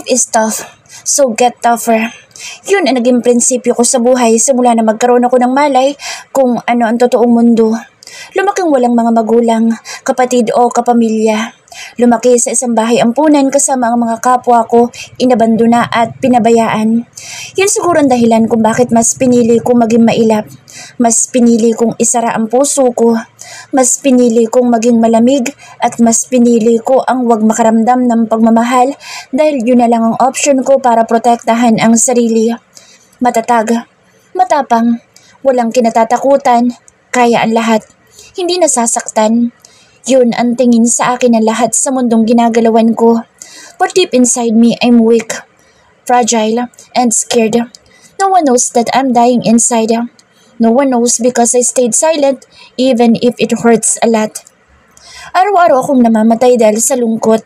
Life is tough, so get tougher. Yun ang naging prinsipyo ko sa buhay simula na magkaroon ako ng malay kung ano ang totoong mundo. Lumaking walang mga magulang, kapatid o kapamilya. Lumaki sa isang bahay ampunan kasama ang mga kapwa ko, inabandona at pinabayaan. Yun siguro ang dahilan kung bakit mas pinili kong maging mailap. Mas pinili kong isara ang puso ko. Mas pinili kong maging malamig at mas pinili ko ang wag makaramdam ng pagmamahal dahil yun na lang ang option ko para protektahan ang sarili. Matatag, matapang, walang kinatatakutan, kaya ang lahat. Hindi nasasaktan. Yun ang tingin sa akin ng lahat sa mundong ginagalawan ko. But deep inside me, I'm weak, fragile, and scared. No one knows that I'm dying inside. No one knows because I stayed silent even if it hurts a lot. Araw-araw akong namamatay dahil sa lungkot.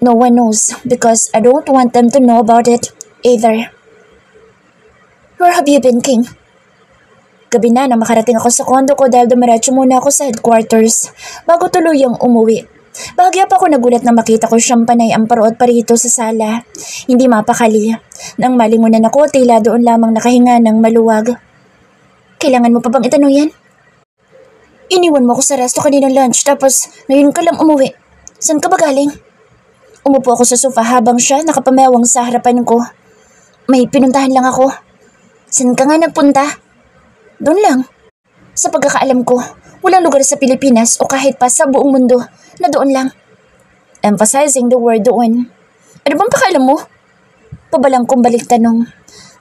No one knows because I don't want them to know about it either. Where have you been, King? Gabi na nang makarating ako sa kondo ko dahil dumiretso muna ako sa headquarters bago tuluyang umuwi. Bahagya pa ako nagulat na makita ko siyang panay ang paroot pa rito sa sala. Hindi mapakali. Nang malingunan ako, tila doon lamang nakahinga ng maluwag. Kailangan mo pa bang itanong yan? Iniwan mo ko sa resto kaninang lunch tapos ngayon ka lang umuwi. Saan ka ba galing? Umupo ako sa sofa habang siya nakapamewang sa harapan ko. May pinuntahan lang ako. Saan ka nga nagpunta? Doon lang. Sa pagkakaalam ko, walang lugar sa Pilipinas o kahit pa sa buong mundo na doon lang. Emphasizing the word doon. Ano bang pakialam mo? Pabalang kong balik tanong.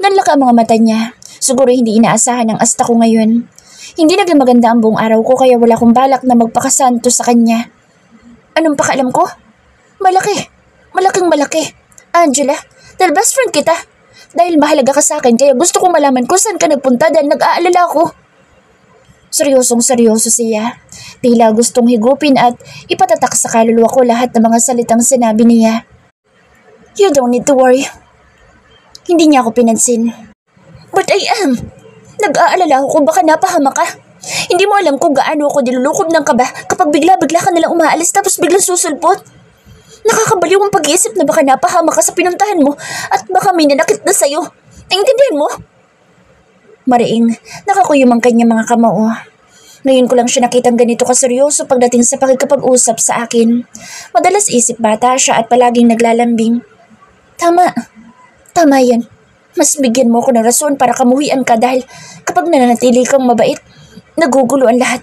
Nanlaka ang mga mata niya. Siguro hindi inaasahan ang asta ko ngayon. Hindi naging maganda ang buong araw ko kaya wala akong balak na magpakasanto sa kanya. Anong pakialam ko? Malaki. Malaking malaki. Angela, dahil best friend kita. Dahil mahalaga ka sa akin kaya gusto kong malaman kung saan ka nagpunta dahil nag-aalala ako. Seryosong seryoso siya. Tila gustong higupin at ipatatak sa kaluluwa ko lahat ng mga salitang sinabi niya. You don't need to worry. Hindi niya ako pinansin. But I am. Nag-aalala ako kung baka napahama ka. Hindi mo alam kung gaano ako nilulukob ng kaba kapag bigla-bigla ka nalang umaalis tapos biglang susulpot. Nakakabaliw ang pag-iisip na baka napahama ka sa pinuntahan mo at baka may nanakit na sa'yo. Naintindihan mo? Mariing, nakakuyom ang kanyang mga kamao. Ngayon ko lang siya nakitang ganito kaseryoso pagdating sa pakikipag-usap sa akin. Madalas isip bata siya at palaging naglalambing. Tama. Tama yan. Mas bigyan mo ko ng rason para kamuhian ka dahil kapag nananatili kang mabait, nagugulo ang lahat.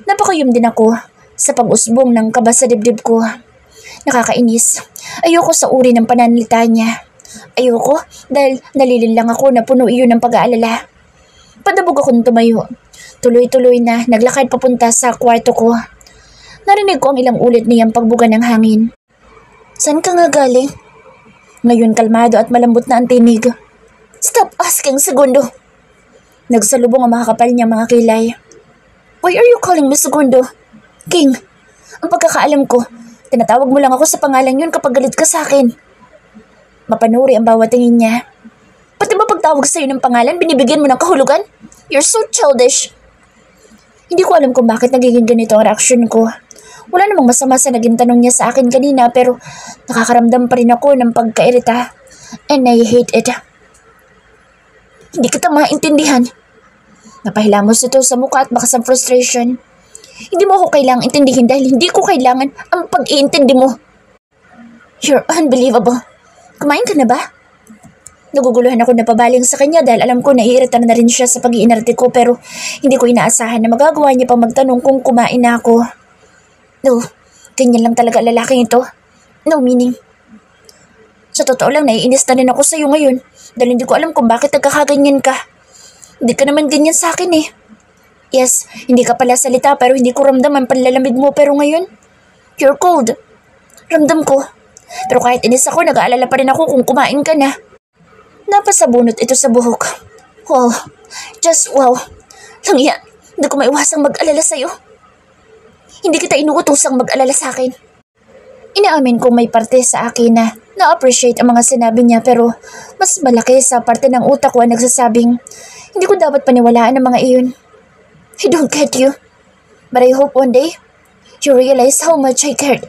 Napakuyom din ako sa pag-usbong ng kaba sa dibdib ko. Nakakainis. Ayoko sa uri ng pananalita niya. Ayoko dahil nalilinlang ako na puno iyon ng pag-aalala. Padabog akong tumayo. Tuloy-tuloy na naglakad papunta sa kwarto ko. Narinig ko ang ilang ulit niyang pagbuga ng hangin. Saan ka nga galing? Ngayon kalmado at malambot na ang tinig. Stop asking, Segundo. Nagsalubong ang mga kapal niya mga kilay. Why are you calling me Segundo? King, ang pagkakaalam ko, tinatawag mo lang ako sa pangalan yun kapag galit ka sa akin. Mapanuri ang bawat tingin niya. Pati ba pagtawag sa'yo ng pangalan, binibigyan mo ng kahulugan? You're so childish. Hindi ko alam kung bakit nagiging ganito ang reaksyon ko. Wala namang masama sa naging tanong niya sa akin kanina pero nakakaramdam pa rin ako ng pagkairita. And I hate it. Hindi kita maintindihan. Napahilamos ito sa mukha at bakas ang frustration. Hindi mo ako kailangang intindihin dahil hindi ko kailangan ang pag-iintindi mo. You're unbelievable. Kumain ka na ba? Naguguluhan ako na pabaling sa kanya dahil alam ko naiirita na rin siya sa pag-iinarte ko pero hindi ko inaasahan na magagawa niya pang magtanong kung kumain na ako. No, ganyan lang talaga lalaking ito. No meaning. Sa totoo lang, naiinis na rin ako sa iyo ngayon dahil hindi ko alam kung bakit nagkakaganyan ka. Hindi ka naman ganyan sa akin eh. Yes, hindi ka pala salita pero hindi ko ramdam ang panlalamig mo pero ngayon, you're cold. Ramdam ko. Pero kahit inis ako, nag-aalala pa rin ako kung kumain ka na. Napasabunot ito sa buhok. Wow, just wow. Langya, hindi ko maiwasang mag-alala sa'yo. Hindi kita inuutosang mag-alala sa akin. Inaamin kong may parte sa akin na na-appreciate ang mga sinabi niya pero mas malaki sa parte ng utak ko ang nagsasabing hindi ko dapat paniwalaan ang mga iyon. I don't get you. But I hope one day you realize how much I cared.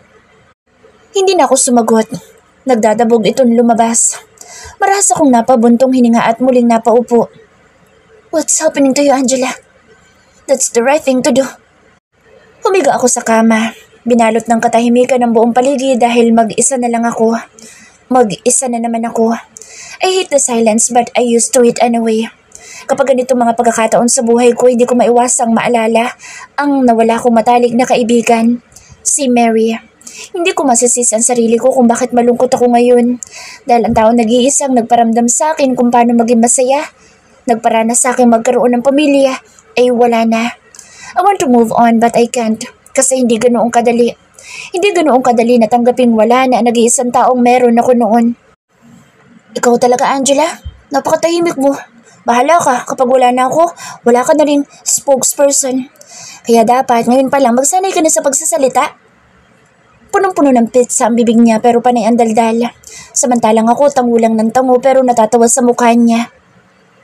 Hindi na ako sumagot. Nagdadabog itong lumabas. Marahas akong napabuntong hininga at muling napaupo. What's happening to you, Angela? That's the right thing to do. Humiga ako sa kama. Binalot ng katahimikan ng buong paligid dahil mag-isa na lang ako. Mag-isa na naman ako. I hate the silence but I used to it anyway. Kapag ganito mga pagkakataon sa buhay ko, hindi ko maiwasang maalala ang nawala kong matalik na kaibigan, si Mary. Hindi ko masisisi ang sarili ko kung bakit malungkot ako ngayon. Dahil ang taong nag-iisang nagparamdam sa akin kung paano maging masaya, nagparana sa akin magkaroon ng pamilya, ay wala na. I want to move on but I can't kasi hindi ganoong kadali. Hindi ganoong kadali na tanggaping wala na nag-iisang taong meron ako noon. Ikaw talaga, Angela. Napakatahimik mo. Bahala ka, kapag wala na ako, wala ka na rin spokesperson. Kaya dapat ngayon pa lang magsanay ka na sa pagsasalita. Punong-puno ng pizza ang bibig niya pero panay ang daldal. Samantalang ako tango lang ng tango pero natatawa sa mukha niya.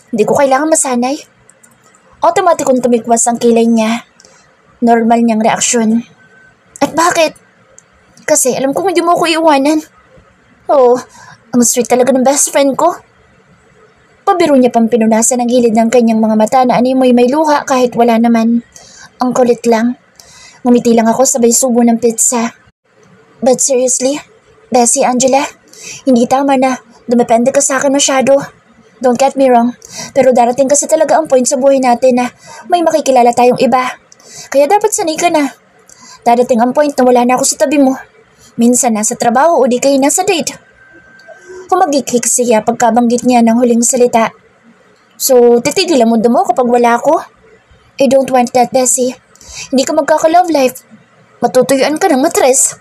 Hindi ko kailangan masanay. Automatikong tumikwas ang kilay niya. Normal niyang reaksyon. At bakit? Kasi alam kong hindi mo ako iiwanan. Oh, ang sweet talaga ng best friend ko. Pabiro niya pang pinunasan ang gilid ng kanyang mga mata na animoy may luha kahit wala naman. Ang kulit lang. Ngumiti lang ako sabay subo ng pizza. But seriously, Bessie, Angela, hindi tama na dumepende ka sa akin masyado. Don't get me wrong, pero darating kasi talaga ang point sa buhay natin na may makikilala tayong iba. Kaya dapat sanay ka na. Darating ang point na wala na ako sa tabi mo. Minsan nasa trabaho o di kayo nasa date. Humagikik siya pagkabanggit niya ng huling salita. So, titigil ang mundo mo kapag wala ako? I don't want that, Bessie. Hindi ka magkaka-love life. Matutuyuan ka ng matres.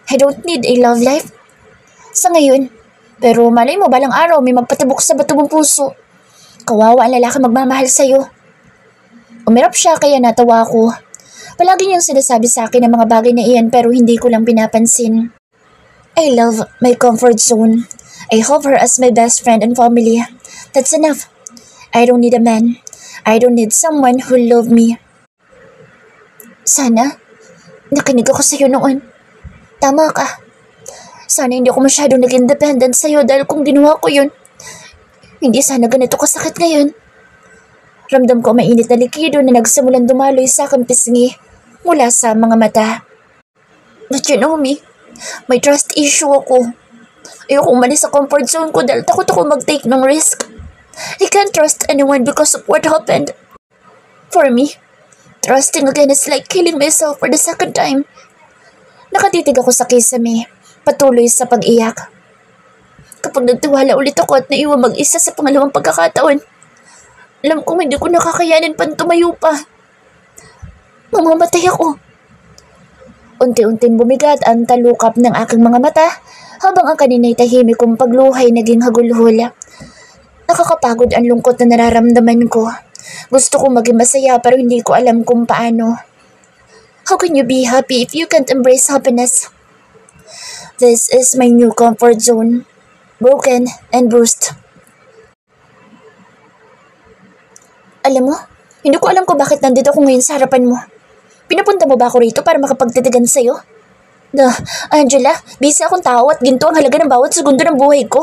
I don't need a love life. Sa ngayon. Pero malay mo balang araw may magpatibok sa bato mong puso. Kawawa ang lalaki magmamahal sa'yo. Umirap siya kaya natawa ako. Palagi niyang sinasabi sa akin ang mga bagay na iyan pero hindi ko lang pinapansin. I love my comfort zone. I have her as my best friend and family. That's enough. I don't need a man. I don't need someone who love me. Sana, nakinig ako sa'yo noon. Tama ka. Sana hindi ako masyadong naging dependent sa'yo dahil kung ginawa ko yun, hindi sana ganito kasakit ngayon. Ramdam ko mainit na likido na nagsimulan dumaloy sa aking pisngi mula sa mga mata. But you know me, may trust issue ako. Ayoko umalis sa comfort zone ko dahil takot ako mag-take ng risk. I can't trust anyone because of what happened. For me, trusting again is like killing myself for the second time. Nakatitig ako sa kisame, patuloy sa pag-iyak. Kapag nagtiwala ulit ako at naiwan mag-isa sa pangalawang pagkakataon, alam kong hindi ko nakakayanin pang tumayo pa. Mamamatay ako. Unti-unting bumigat ang talukap ng aking mga mata habang ang kanina'y tahimik kong pagluhay naging hagulhol. Nakakapagod ang lungkot na nararamdaman ko. Gusto kong maging masaya pero hindi ko alam kung paano. How can you be happy if you can't embrace happiness? This is my new comfort zone. Broken and bruised. Alam mo, hindi ko alam kung bakit nandito ako ngayon sa harapan mo. Pinapunta mo ba ako rito para makapagtitigan sa'yo? Angela, busy akong tao at ginto ang halaga ng bawat segundo ng buhay ko.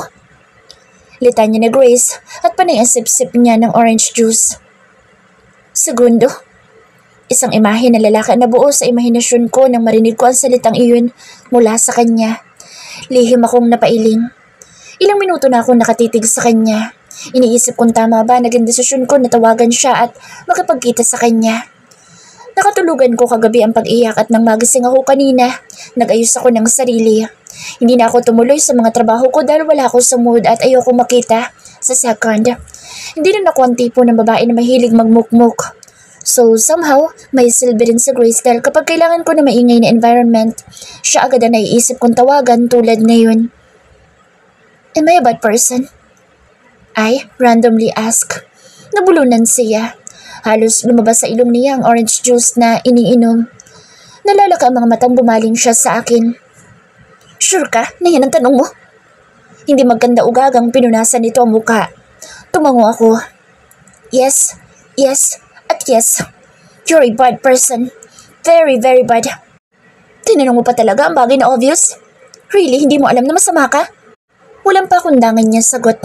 Litanya ni Grace at panay ang sip-sip niya ng orange juice. Segundo? Isang imahe na lalaki na buo sa imahinasyon ko nang marinig ko ang salitang iyon mula sa kanya. Lihim akong napailing. Ilang minuto na akong nakatitig sa kanya. Iniisip kung tama ba naging desisyon ko na tawagan siya at makipagkita sa kanya. Nakatulugan ko kagabi ang pag-iyak at nang magising ako kanina, nag-ayos ako ng sarili. Hindi na ako tumuloy sa mga trabaho ko dahil wala ako sa mood at ayoko makita sa second. Hindi rin ako ang tipo ng babae na mahilig magmukmuk. So somehow, may silbi rin sa Grace dahil kapag kailangan ko na maingay na environment, siya agad ang naiisip kong tawagan tulad ngayon. Am I a bad person? I randomly ask. Nabulunan siya. Halos lumabas sa ilong niya ang orange juice na iniinom. Nalalaka ang mga matang bumaling siya sa akin. Sure ka na yan ang tanong mo? Hindi magkanda ugagang pinunasan nito ang muka. Tumango ako. Yes, at yes. You're a bad person. Very, very bad. Tinanong mo pa talaga ang bagay na obvious? Really, hindi mo alam na masama ka? Walang pa kundangan niya sagot.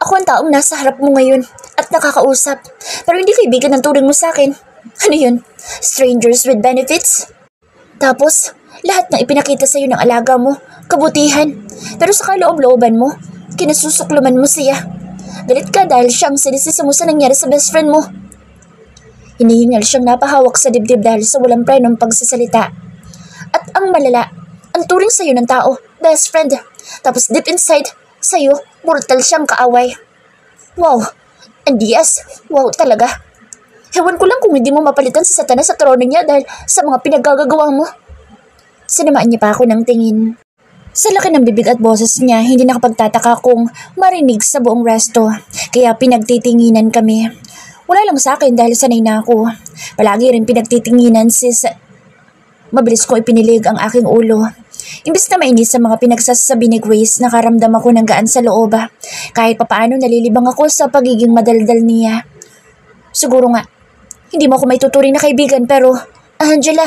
Ako ang taong nasa harap mo ngayon at nakakausap. Pero hindi kaibigan ang turing mo sa akin. Ano yun? Strangers with benefits? Tapos, lahat ng ipinakita sa'yo ng alaga mo, kabutihan. Pero sa kaloob-looban mo, kinasusukluman mo siya. Galit ka dahil siyang sinisisa mo sa nangyari sa best friend mo. Hinihingal siyang napahawak sa dibdib dahil sa walang prenong pagsasalita. At ang malala, ang turing sa'yo ng tao, best friend. Tapos deep inside, sa'yo, mortal siyang kaaway. Wow, Andias, wow talaga. Hewan ko lang kung hindi mo mapalitan si Satanas sa trono niya dahil sa mga pinagagagawa mo. Sinamaan niya pa ako ng tingin. Sa laki ng bibig at boses niya, hindi nakapagtataka kung marinig sa buong resto. Kaya pinagtitinginan kami. Wala lang sa akin dahil sanay na ako. Palagi rin pinagtitinginan Mabilis kong ipinilig ang aking ulo. Imbis na mainis sa mga pinagsasabi ni Grace, nakaramdam ako ng gaan sa loob. Kahit papaano nalilibang ako sa pagiging madaldal niya. Siguro nga, hindi mo ako may tuturing na kaibigan pero, Angela,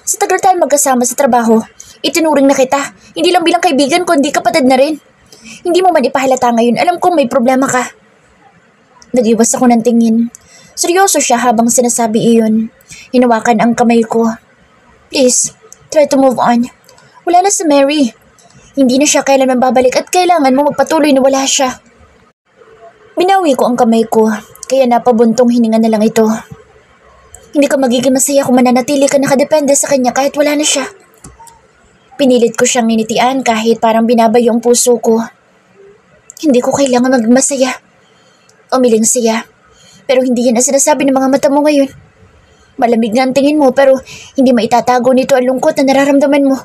sa tagal tayo magkasama sa trabaho, itinuring na kita, hindi lang bilang kaibigan kundi kapatid na rin. Hindi mo man ipahalata ngayon, alam kong may problema ka. Nag-iwas ako ng tingin. Seryoso siya habang sinasabi iyon. Hinawakan ang kamay ko. Please, try to move on. Wala na si Mary. Hindi na siya kailanman babalik at kailangan mo magpatuloy na wala siya. Binawi ko ang kamay ko, kaya napabuntong hininga na lang ito. Hindi ka magiging masaya kung mananatili ka nakadepende sa kanya kahit wala na siya. Pinilit ko siyang ninitian kahit parang binabayo ang puso ko. Hindi ko kailangan maging masaya. Umiling siya. Pero hindi yan ang sinasabi ng mga mata mo ngayon. Malamig na ang tingin mo pero hindi maitatago nito ang lungkot na nararamdaman mo.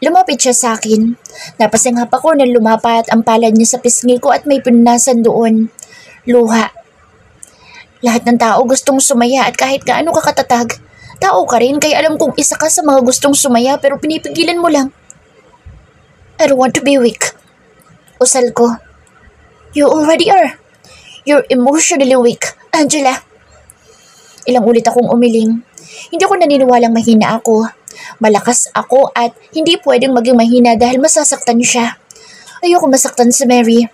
Lumapit siya sa akin. Napasinghap ako nang lumapat ang palad niya sa pisngi ko at may pinunasan doon. Luha. Lahat ng tao gustong sumaya at kahit gaano ka katatag, tao ka rin kaya alam kong isa ka sa mga gustong sumaya pero pinipigilan mo lang. I don't want to be weak. Usal ko. You already are. You're emotionally weak, Angela. Ilang ulit akong umiling. Hindi ako naniniwalang mahina ako. Malakas ako at hindi pwedeng maging mahina dahil masasaktan siya. Ayoko masaktan si Mary.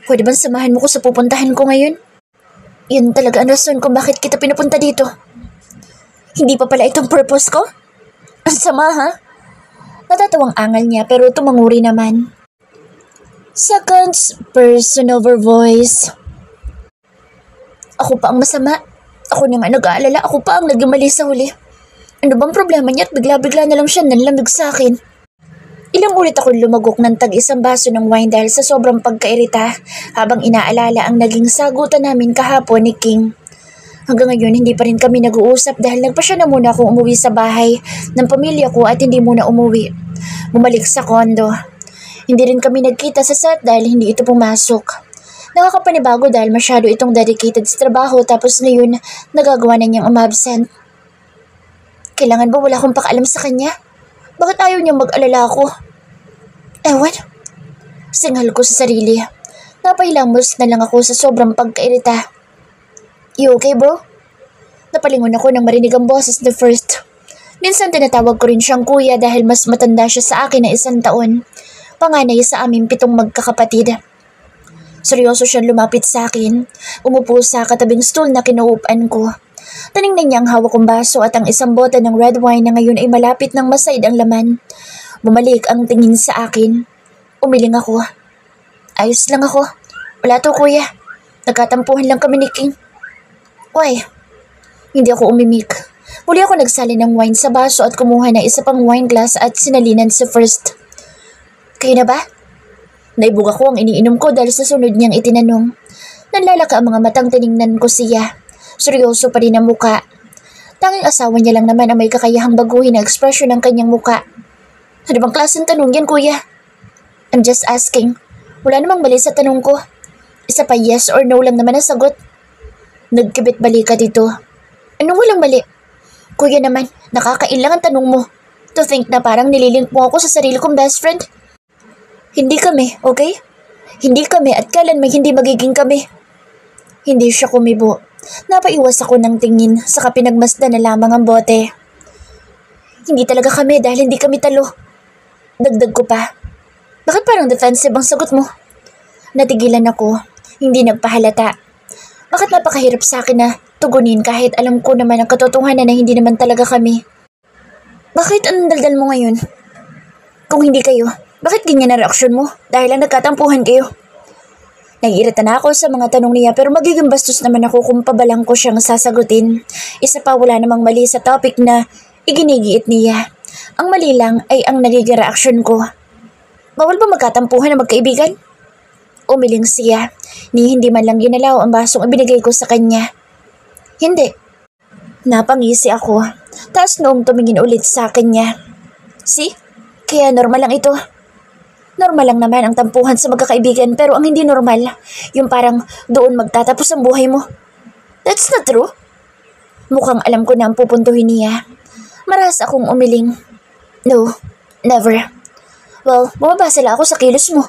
Pwede bang samahan mo ko sa pupuntahan ko ngayon? Yun talaga ang rason kung bakit kita pinupunta dito. Hindi pa pala itong purpose ko? Ang sama ha? Natatawang angal niya pero tumanguri naman. Seconds, person over voice. Ako pa ang masama. Ako na nga nag-aalala, ako pa ang naging mali sa huli. Ano bang problema niya at bigla-bigla na lang siya nanlamig sa akin? Ilang ulit ako lumagok ng tag-isang baso ng wine dahil sa sobrang pagkairita habang inaalala ang naging sagutan namin kahapon ni King. Hanggang ngayon hindi pa rin kami nag-uusap dahil nagpasya na muna akong umuwi sa bahay ng pamilya ko at hindi muna umuwi. Bumalik sa kondo. Hindi rin kami nagkita sa set dahil hindi ito pumasok. Nakakapanibago dahil masyado itong dedicated sa trabaho tapos ngayon nagagawa na niyang umabsent. Kailangan ba wala akong pakaalam sa kanya? Bakit ayaw niyang mag-alala ako? Ewan. Singal ko sa sarili. Napailamos na lang ako sa sobrang pagkairita. You okay bro? Napalingon ako nang marinig ang boses ni First. Minsan tinatawag ko rin siyang kuya dahil mas matanda siya sa akin na 1 taon. Panganay sa aming 7 magkakapatid. Seryoso siyang lumapit sa akin. Umupo sa katabing stool na kinuupan ko. Tiningnan niya ang hawak kong baso at ang isang bote ng red wine na ngayon ay malapit ng masaid ang laman. Bumalik ang tingin sa akin. Umiling ako. Ayos lang ako. Wala to kuya. Nagkatampuhan lang kami ni King. Why? Hindi ako umimik. Muli ako nagsali ng wine sa baso at kumuha na isa pang wine glass at sinalinan si First. Kayo na ba? Naibog ako ang iniinom ko dahil sa sunod niyang itinanong. Nanlalaka ang mga matang tiningnan ko siya. Seryoso pa rin ang muka. Tanging asawa niya lang naman ang may kakayahang baguhin ang ekspresyon ng kanyang muka. Ano bang klaseng tanong yan, kuya? I'm just asking. Wala namang mali sa tanong ko. Isa pa yes or no lang naman ang sagot. Nagkibit balikat ito. Anong walang mali? Kuya naman, nakakailang ang tanong mo. To think na parang nililink mo ako sa sarili kong best friend. Hindi kami, okay? Hindi kami at kailan may hindi magiging kami. Hindi siya kumibo. Napaiwas ako ng tingin, saka pinagmasdan na lamang ang bote. Hindi talaga kami dahil hindi kami talo. Dagdag ko pa. Bakit parang defensive ang sagot mo? Natigilan ako, hindi nagpahalata. Bakit napakahirap sa akin na tugunin kahit alam ko naman ang katotohanan na hindi naman talaga kami? Bakit anong daldal mo ngayon? Kung hindi kayo, bakit ganyan ang reaksyon mo? Dahil lang nagkatampuhan kayo. Naiirita na ako sa mga tanong niya pero magiging bastos naman ako kung pabalang ko siyang sasagutin. Isa pa wala namang mali sa topic na iginigiit niya. Ang mali lang ay ang nagiging reaksyon ko. Bawal ba magkatampuhan na magkaibigan? Umiling siya, ni hindi man lang ginalaw ang basong ibinigay ko sa kanya. Hindi. Napangisi ako, taas noong tumingin ulit sa akin niya. See? Kaya normal lang ito. Normal lang naman ang tampuhan sa magkakaibigan pero ang hindi normal, yung parang doon magtatapos ang buhay mo. That's not true. Mukhang alam ko na ang pupuntuhin niya. Marahas akong umiling. No, never. Well, bumabasa lang ako sa kilos mo.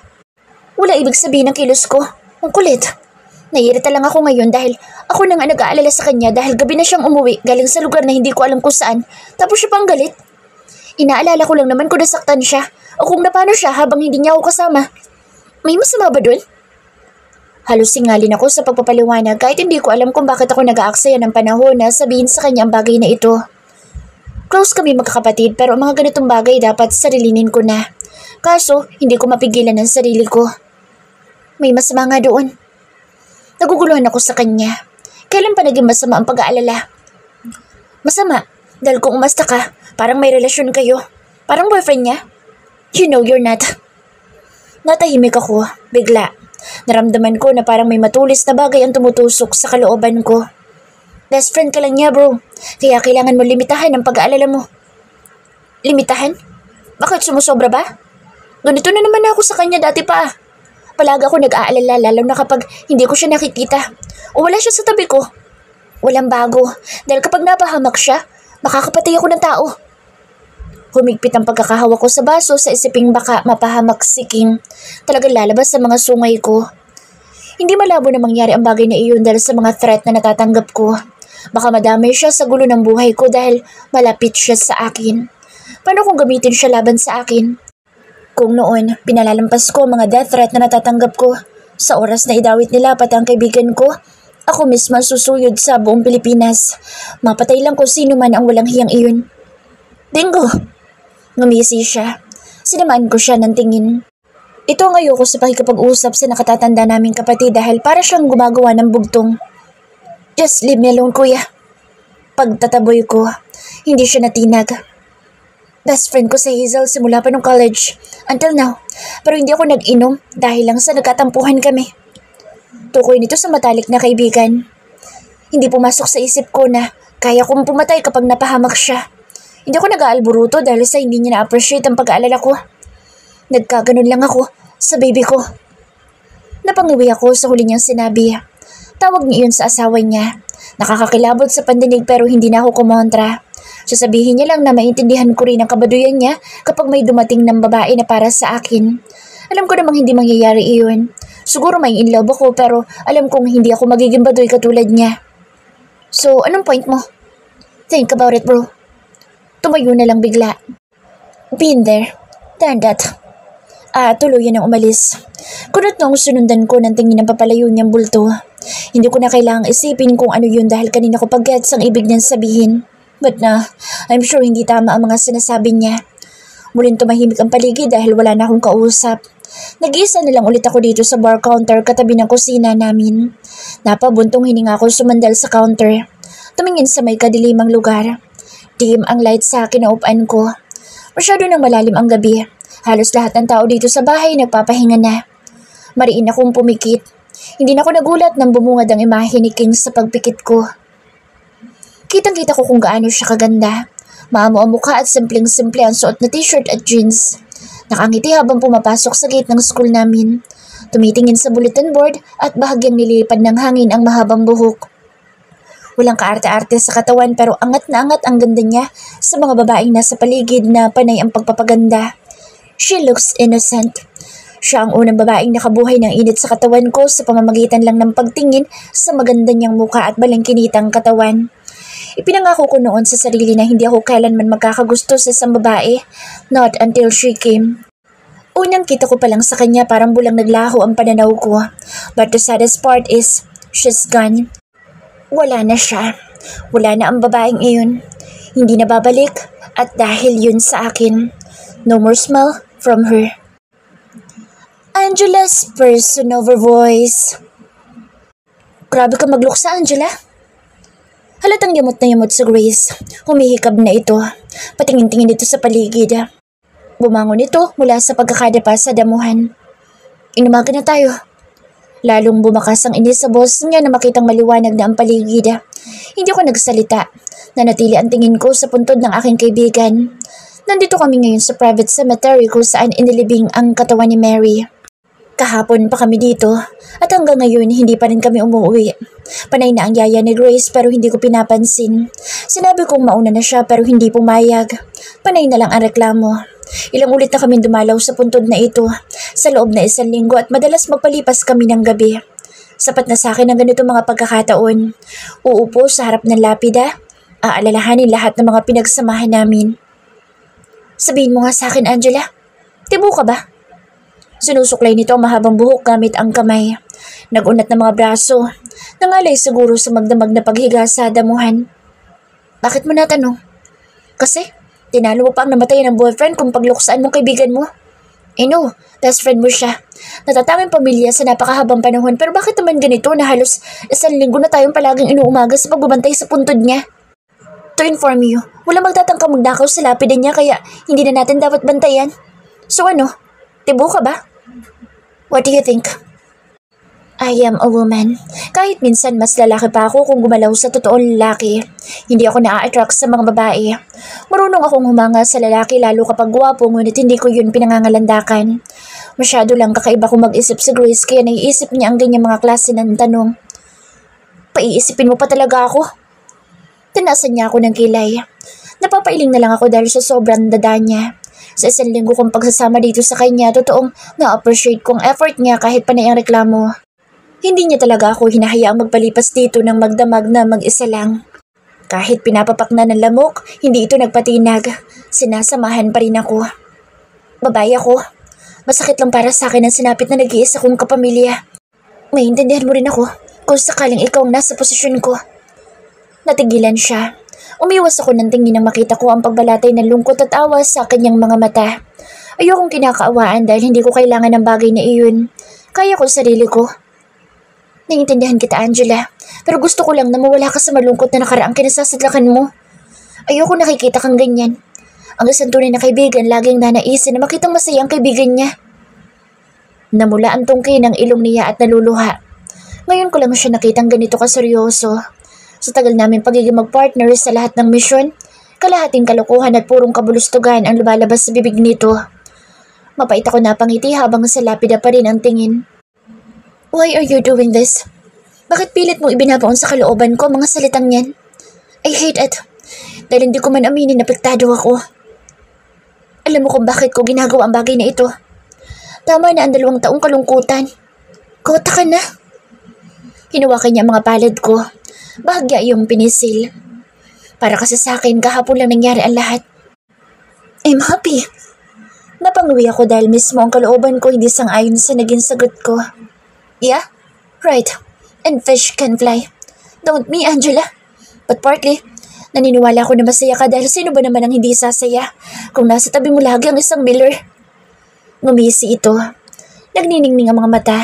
Wala ibig sabihin ng kilos ko. Ang kulit. Naiirita lang ako ngayon dahil ako na nga nag-aalala sa kanya dahil gabi na siyang umuwi galing sa lugar na hindi ko alam kung saan. Tapos siya pang galit. Inaalala ko lang naman kung nasaktan siya o kung napano siya habang hindi niya ako kasama. May masama ba dun? Halos singalin ako sa pagpapaliwanag kahit hindi ko alam kung bakit ako nag-aaksaya ng panahon na sabihin sa kanya ang bagay na ito. Close kami magkakapatid pero ang mga ganitong bagay dapat sarilinin ko na. Kaso, hindi ko mapigilan ang sarili ko. May masama nga doon. Naguguluhan ako sa kanya. Kailan pa naging masama ang pag-aalala? Masama, dahil kung umasta ka, parang may relasyon kayo. Parang boyfriend niya. You know you're not. Natahimik ako, bigla. Naramdaman ko na parang may matulis na bagay ang tumutusok sa kalooban ko. Best friend ka lang niya, bro. Kaya kailangan mo limitahan ang pag-aalala mo. Limitahan? Bakit sumusobra ba? Ganito na naman ako sa kanya dati pa. Palagi ako nag-aalala lalo na kapag hindi ko siya nakikita o wala siya sa tabi ko. Walang bago dahil kapag napahamak siya, makakapatay ako ng tao. Humigpit ang pagkakahawak ko sa baso sa isiping baka mapahamak si King. Talagang lalabas sa mga sungay ko. Hindi malabo na mangyari ang bagay na iyon dahil sa mga threat na natatanggap ko. Baka madamay siya sa gulo ng buhay ko dahil malapit siya sa akin. Paano kung gamitin siya laban sa akin? Kung noon, pinalalampas ko mga death threat na natatanggap ko. Sa oras na idawit nila pati ang kaibigan ko, ako mismo susuyod sa buong Pilipinas. Mapatay lang kung sino man ang walang hiyang iyon. Bingo! Ngumisi siya. Sinamaan ko siya ng tingin. Ito ang ayoko sa pakikipag-usap sa nakatatanda naming kapatid dahil para siyang gumagawa ng bugtong. Just leave me alone, kuya. Pagtataboy ko, hindi siya natinag. Best friend ko sa Hazel simula pa nung college. Until now. Pero hindi ako nag-inom dahil lang sa nagkatampuhan kami. Tukoy nito sa matalik na kaibigan. Hindi pumasok sa isip ko na kaya kong pumatay kapag napahamak siya. Hindi ako nag-aalburuto dahil sa hindi niya na-appreciate ang pag-aalala ko. Nagkaganon lang ako sa baby ko. Napangiwi ako sa huli niyang sinabi. Tawag niya yun sa asawa niya. Nakakakilabot sa pandinig pero hindi na ako kumontra. Sasabihin niya lang na maintindihan ko rin ang kabaduyan niya kapag may dumating ng babae na para sa akin. Alam ko namang hindi mangyayari iyon. Siguro may in love ako pero alam kong hindi ako magiging baduy katulad niya. So, anong point mo? Think about it, bro. Tumayo na lang bigla. Been there. Done that. Tuluyan ang umalis. Kunot nung sunundan ko ng tingin ng papalayo niyang bulto. Hindi ko na kailangang isipin kung ano yun dahil kanina ko pag-gets ang ibig niyang sabihin. But I'm sure hindi tama ang mga sinasabi niya. Muling tumahimik ang paligid dahil wala na akong kausap. Nag-iisa na lang ulit ako dito sa bar counter katabi ng kusina namin. Napabuntong hininga ako sumandal sa counter. Tumingin sa may kadilimang lugar. Dim ang light sa kinaupan ko. Masyado nang malalim ang gabi. Halos lahat ng tao dito sa bahay nagpapahinga na. Mariin akong pumikit. Hindi na ako nagulat nang bumungad ang imahe ni King sa pagpikit ko. Kitang-kita ko kung gaano siya kaganda. Maamo ang mukha at simpleng-simple ang suot na t-shirt at jeans. Nakangiti habang pumapasok sa gate ng school namin. Tumitingin sa bulletin board at bahagyang nililipad ng hangin ang mahabang buhok. Walang kaarte-arte sa katawan pero angat na angat ang ganda niya sa mga babaeng nasa paligid na panay ang pagpapaganda. She looks innocent. Siya ang unang babaeng nakabuhay ng init sa katawan ko sa pamamagitan lang ng pagtingin sa maganda niyang mukha at balangkinitang katawan. Ipinangako ko noon sa sarili na hindi ako kailanman magkakagusto sa isang babae. Not until she came. Unang kita ko pa lang sa kanya parang bulang naglaho ang pananaw ko. But the saddest part is, she's gone. Wala na siya. Wala na ang babaeng iyon. Hindi na babalik at dahil yun sa akin. No more smile from her. Angela's person over voice. Grabe ka magluksa, Angela. Halatang yamot na yamot sa Grace. Humihikab na ito. Patingin-tingin ito sa paligid. Bumangon ito mula sa pagkakadapa sa damuhan. Inumaga na tayo. Lalong bumakas ang inis sa boss niya na makitang maliwanag na ang paligid. Hindi ako nagsalita. Nanatili ang tingin ko sa puntod ng aking kaibigan. Nandito kami ngayon sa private cemetery kung saan inilibing ang katawan ni Mary. Kahapon pa kami dito at hanggang ngayon hindi pa rin kami umuwi. Panay na ang yaya ni Grace pero hindi ko pinapansin. Sinabi kong mauna na siya pero hindi pumayag. Panay na lang ang reklamo. Ilang ulit na kami dumalaw sa puntod na ito sa loob na 1 linggo at madalas magpalipas kami ng gabi. Sapat na sa akin ang ganito mga pagkakataon. Uupo sa harap ng lapida, aalalahanin lahat ng mga pinagsamahan namin. Sabihin mo nga sa akin, Angela, tibo ka ba? Sinusuklay nito ang mahabang buhok gamit ang kamay. Nagunat na mga braso. Nangalay siguro sa magdamag na paghiga sa damuhan. Bakit mo natanong? Kasi, tinalo mo pa ang namatayan ng boyfriend kung pagluksaan mong kaibigan mo. No, best friend mo siya. Natatanging pamilya sa napakahabang panahon pero bakit naman ganito na halos 1 linggo na tayong palaging inuumaga sa pagbabantay sa puntod niya? To inform you, wala magtatangka magnakaw sa lapida niya kaya hindi na natin dapat bantayan. So ano? Tibo ka ba? What do you think? I am a woman. Kahit minsan mas lalaki pa ako kung gumalaw sa totoong lalaki. Hindi ako na-attract sa mga babae. Marunong akong humanga sa lalaki lalo kapag gwapo ngunit hindi ko yun pinangangalandakan. Masyado lang kakaiba kong mag-isip si Grace kaya naiisip niya ang ganyang mga klase ng tanong. Paiisipin mo pa talaga ako? Tinasan niya ako ng kilay. Napapailing na lang ako dahil sa sobrang dada niya. Sa 1 linggo kong pagsasama dito sa kanya, totoong na-appreciate kong effort niya kahit panay ang reklamo. Hindi niya talaga ako hinahayaang magpalipas dito ng magdamag na mag-isa lang. Kahit pinapapak na ng lamok, hindi ito nagpatinag. Sinasamahan pa rin ako. Babae ako. Masakit lang para sa akin ang sinapit na nag-iisa kong kapamilya. Maintindihan mo rin ako kung sakaling ikaw ang nasa posisyon ko. Natigilan siya. Umiwas ako ng tingin nang makita ko ang pagbalatay ng lungkot at awa sa kanyang mga mata. Ayokong kinakaawaan dahil hindi ko kailangan ng bagay na iyon. Kaya ko sarili ko. Naiintindihan kita, Angela. Pero gusto ko lang na mawala ka sa malungkot na nakaraang kinasasadlakan mo. Ayoko nakikita kang ganyan. Ang isang tunay na kaibigan laging nanaisin na makitang masaya ang kaibigan niya. Namula ang tungkay ng ilong niya at naluluha. Ngayon ko lang siya nakitang ganito kaseryoso. Sa tagal namin pagiging mag-partner sa lahat ng misyon, kalahating kalokohan at purong kabulustugan ang lumalabas sa bibig nito. Mapait ako napangiti habang sa lapida pa rin ang tingin. Why are you doing this? Bakit pilit mo ibinabaon sa kalooban ko ang mga salitang yan? I hate it. Dahil hindi ko man aminin na apektado ako. Alam mo kung bakit ko ginagawa ang bagay na ito. Tama na ang 2 taong kalungkutan. Kota ka na. Hinawakan niya ang mga palad ko. Bahagya yung pinisil. Para kasi sa akin kahapon lang nangyari ang lahat. I'm happy. Napanguwi ako dahil mismo ang kalooban ko hindi sang-ayon sa naging sagot ko. Yeah, right. And fish can fly. Don't me, Angela. But partly, naniniwala ako na masaya ka dahil sino ba naman ang hindi sasaya kung nasa tabi mo lagi ang isang Miller? Ngumisi ito. Nagniningning ang mga mata.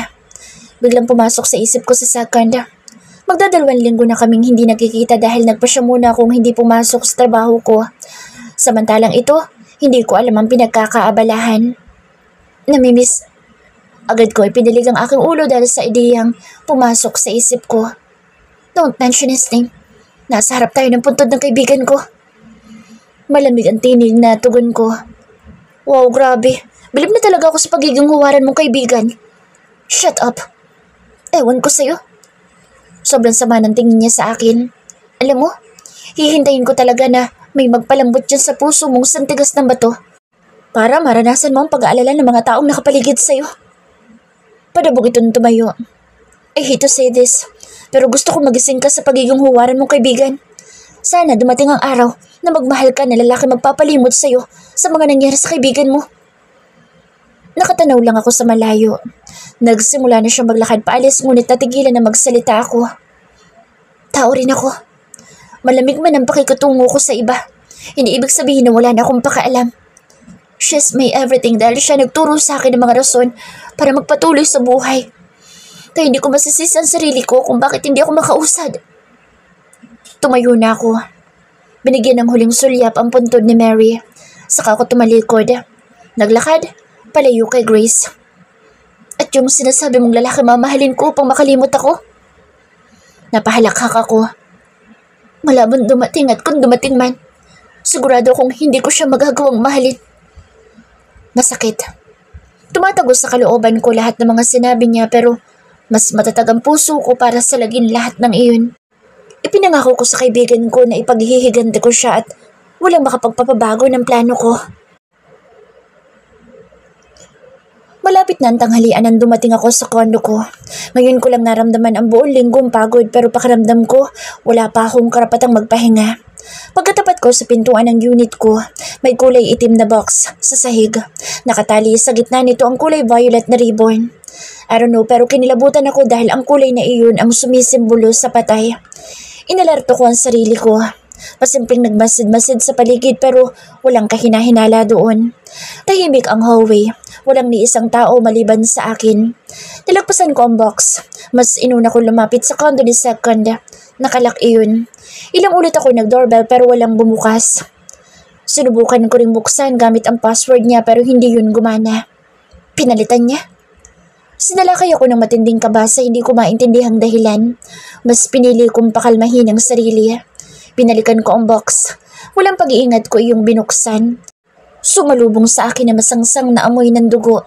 Biglang pumasok sa isip ko sa second. Magdadalawang linggo na kaming hindi nagkikita dahil nagpasya muna akong hindi pumasok sa trabaho ko. Samantalang ito, hindi ko alam ang pinagkakaabalahan. Namimiss. Agad ko ipinilig ang aking ulo dahil sa ideyang pumasok sa isip ko. Don't mention his name. Nasa harap tayo ng puntod ng kaibigan ko. Malamig ang tinig na tugon ko. Wow, grabe. Bilib na talaga ako sa pagiging huwaran mong kaibigan. Shut up. Ewan ko sa'yo. Sobrang sama ng tingin niya sa akin. Alam mo, hihintayin ko talaga na may magpalambot dyan sa puso mong santigas ng bato para maranasan mo ang pag-aalala ng mga taong nakapaligid sa'yo. Padabog itong tumayo. I hate to say this, pero gusto ko magising ka sa pagiging huwaran mong kaibigan. Sana dumating ang araw na magmahal ka na lalaki magpapalimot sa'yo sa mga nangyari sa kaibigan mo. Nakatanaw lang ako sa malayo. Nagsimula na siyang maglakad paalis ngunit natigilan na magsalita ako. Tao rin ako. Malamig man ang pakikutungo ko sa iba. Hindi ibig sabihin na wala na akong pakialam. She's my everything dahil siya nagturo sa akin ng mga rason para magpatuloy sa buhay. Kaya hindi ko masisisi ang sarili ko kung bakit hindi ako makausad. Tumayo na ako. Binigyan ng huling sulyap ang puntod ni Mary. Saka ako tumalikod. Naglakad, palayo kay Grace. At yung sinasabi mong lalaki mamahalin ko upang makalimot ako? Napahalakhak ako. Malabon dumating at kung dumating man, sigurado akong hindi ko siya magagawang mahalin. Masakit. Tumatagos sa kalooban ko lahat ng mga sinabi niya pero mas matatag ang puso ko para salagin lahat ng iyon. Ipinangako ko sa kaibigan ko na ipaghihiganti ko siya at walang makapagpapabago ng plano ko. Malapit na ang tanghalian nang dumating ako sa kondo ko. Ngayon ko lang naramdaman ang buong linggong pagod pero pakiramdam ko wala pa akong karapatang magpahinga. Pagkatapat ko sa pintuan ng unit ko, may kulay itim na box sa sahig. Nakatali sa gitna nito ang kulay violet na ribbon. I don't know pero kinilabutan ako dahil ang kulay na iyon ang sumisimbolo sa patay. Inalerto ko ang sarili ko. Pasimpleng nagmasid-masid sa paligid pero walang kahinahinala doon. Tahimik ang hallway. Walang ni isang tao maliban sa akin. Nilagpasan ko ang box. Mas inuna ko lumapit sa condo ni Second. Nakalak iyon. Ilang ulit ako nag-doorbell pero walang bumukas. Sinubukan ko ring buksan gamit ang password niya pero hindi yun gumana. Pinalitan niya. Sinalakay ako ng matinding kaba sa hindi ko maintindihang dahilan. Mas pinili kong pakalmahin ang sarili. Pinalikan ko ang box. Walang pag-iingat ko iyong binuksan. Sumalubong sa akin na masangsang na amoy ng dugo.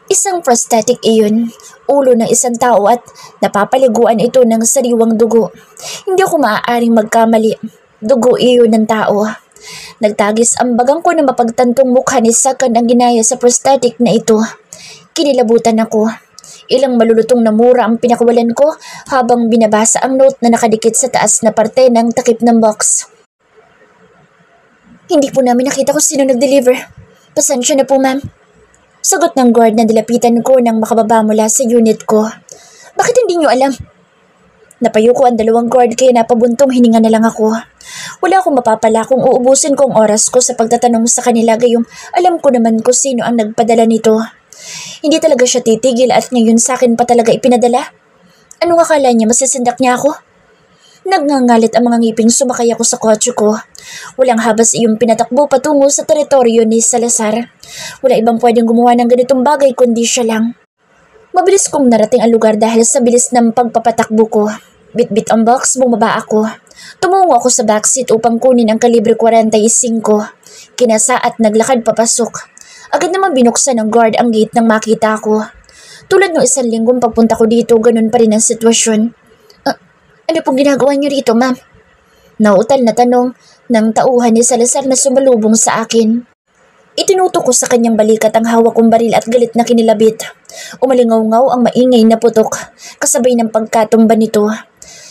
Isang prosthetic iyon, ulo ng isang tao at napapaliguan ito ng sariwang dugo. Hindi ako maaaring magkamali. Dugo iyon ng tao. Nagtagis ang bagang ko na mapagtantong mukha ni Second ang ginaya sa prosthetic na ito. Kinilabutan ako. Ilang malulutong na mura ang pinakawalan ko habang binabasa ang note na nakadikit sa taas na parte ng takip ng box. Hindi po namin nakita kung sino nag-deliver. Pasensya na po, ma'am. Sagot ng guard na dilapitan ko nang makababa mula sa unit ko. Bakit hindi niyo alam? Napayo ko ang dalawang guard kaya napabuntong hininga na lang ako. Wala akong mapapala kung uubusin ko ang oras ko sa pagtatanong sa kanila gayong alam ko naman kung sino ang nagpadala nito. Hindi talaga siya titigil at ngayon sa akin pa talaga ipinadala. Anong akala niya masisindak niya ako? Nagngangalit ang mga ngiping sumakay ako sa kotse ko. Walang habas iyong pinatakbo patungo sa teritoryo ni Salazar. Wala ibang pwedeng gumawa ng ganitong bagay kundi siya lang. Mabilis kong narating ang lugar dahil sa bilis ng pagpapatakbo ko. Bit-bit ang box, bumaba ako. Tumungo ako sa backseat upang kunin ang kalibre 45. Kinasa at naglakad papasok. Agad naman binuksan ng guard ang gate nang makita ko. Tulad ng isang linggong pagpunta ko dito, ganun pa rin ang sitwasyon. Ano pong ginagawa niyo rito, ma'am? Nautal na tanong ng tauhan ni Salazar na sumalubong sa akin. Itinutok ko sa kanyang balikat ang hawak kong baril at galit na kinilabit. Umalingaw-ngaw ang maingay na putok, kasabay ng pagkatumba nito.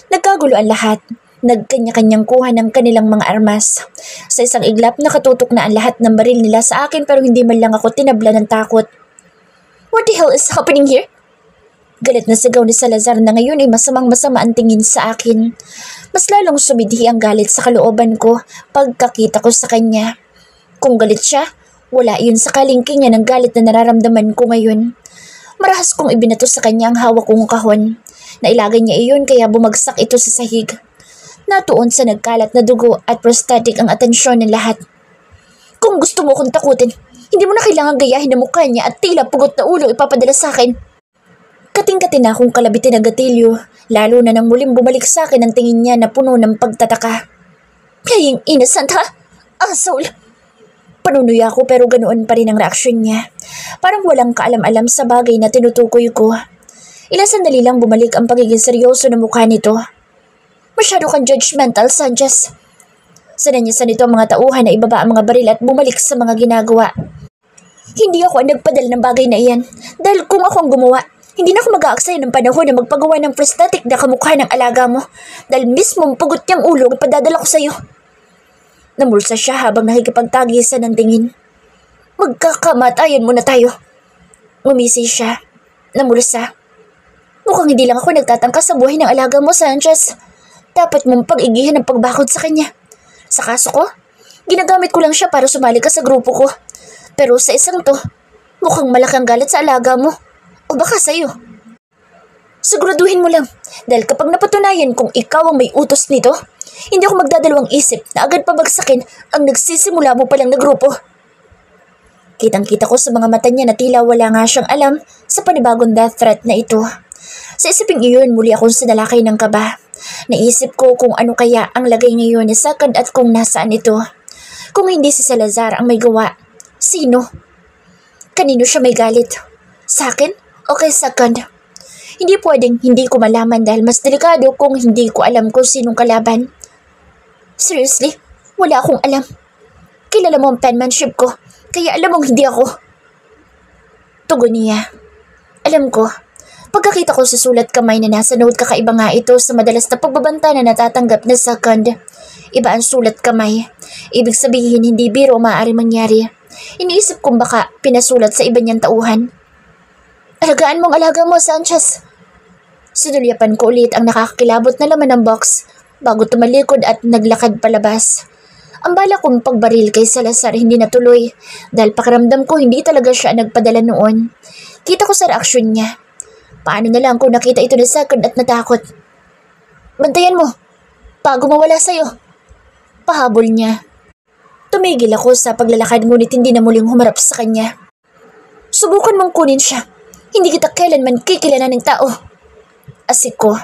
Nagkagulo ang lahat. Nagkanya-kanyang kuha ng kanilang mga armas. Sa isang iglap, nakatutok na ang lahat ng baril nila sa akin pero hindi man lang ako tinabla ng takot. What the hell is happening here? Galit na sigaw ni Salazar na ngayon ay masamang-masama ang tingin sa akin. Mas lalong sumidhi ang galit sa kalooban ko pagkakita ko sa kanya. Kung galit siya, wala iyon sa kalingkingan ng galit na nararamdaman ko ngayon. Marahas kong ibinato sa kanya ang hawak kong kahon. Nailagay niya iyon kaya bumagsak ito sa sahig. Natuon sa nagkalat na dugo at prosthetic ang atensyon ng lahat. Kung gusto mo kong takutin, hindi mo na kailangan gayahin ang mukha niya at tila pugot na ulo ipapadala sa akin. Kating-kating na akong kalabitin ang gatilyo, lalo na nang muling bumalik sa akin ang tingin niya na puno ng pagtataka. Kayang innocent ha? Asshole! Panunuya ako pero ganoon pa rin ang reaksyon niya. Parang walang kaalam-alam sa bagay na tinutukoy ko. Ilang sandali lang bumalik ang pagiging seryoso ng mukha nito. Masyado kang judgmental, Sanchez. Sinanyasan nito ang mga tauhan na ibaba ang mga baril at bumalik sa mga ginagawa. Hindi ako ang nagpadala ng bagay na iyan dahil kung ako ang gumawa, Hindi na ako mag-aaksaya ng panahon na magpagawa ng prosthetic na kamukha ng alaga mo dahil mismong pugot niyang ulo ang ipadadala ko sa'yo. Namulsa siya habang nakikipagtagisan ng tingin. Magkakamatayan muna tayo. Ngumisi siya. Namulsa. Mukhang hindi lang ako nagtatangka sa buhay ng alaga mo, Sanchez. Dapat mong pag-igihan ang pagbakod sa kanya. Sa kaso ko, ginagamit ko lang siya para sumali ka sa grupo ko. Pero sa isang to, mukhang malaki ang galit sa alaga mo. O baka sa'yo. Siguraduhin mo lang, dahil kapag napatunayan kung ikaw ang may utos nito, hindi ako magdadalawang isip na agad pabagsakin ang nagsisimula mo palang na grupo. Kitang-kita ko sa mga mata niya na tila wala nga siyang alam sa panibagong death threat na ito. Sa isiping iyon, muli akong sinalakay ng kaba. Naisip ko kung ano kaya ang lagay ngayon ni Sakad at kung nasaan ito. Kung hindi si Salazar ang may gawa, sino? Kanino siya may galit? Sa akin? O kay Sakad? Hindi pwedeng hindi ko malaman dahil mas delikado kung hindi ko alam kung sinong kalaban. Seriously, wala akong alam. Kilala mo ang penmanship ko, kaya alam mong hindi ako. Tugon niya. Alam ko, pagkakita ko sa sulat kamay na nasa note kakaiba nga ito sa madalas na pagbabanta na natatanggap na Sakad. Iba ang sulat kamay. Ibig sabihin hindi biro o maaari mangyari. Iniisip kong baka pinasulat sa iba niyang tauhan. Alagaan mong alaga mo, Sanchez. Sinulyapan ko ulit ang nakakakilabot na laman ng box bago tumalikod at naglakad palabas. Ang bala kong pagbaril kay Salazar hindi natuloy dahil pakiramdam ko hindi talaga siya nagpadala noon. Kita ko sa reaksyon niya. Paano na lang kung nakita ito ni Sakad at natakot? Bantayan mo, bago mawala sa'yo. Pahabol niya. Tumigil ako sa paglalakad ngunit hindi na muling humarap sa kanya. Subukan mong kunin siya. Hindi kita kailanman kikilanan ng tao. Asik ko.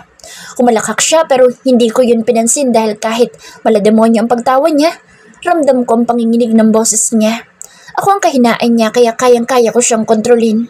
Humalakak siya pero hindi ko yun pinansin dahil kahit malademonyo ang pagtawa niya, ramdam ko ang panginginig ng boses niya. Ako ang kahinaan niya kaya kayang-kaya ko siyang kontrolin.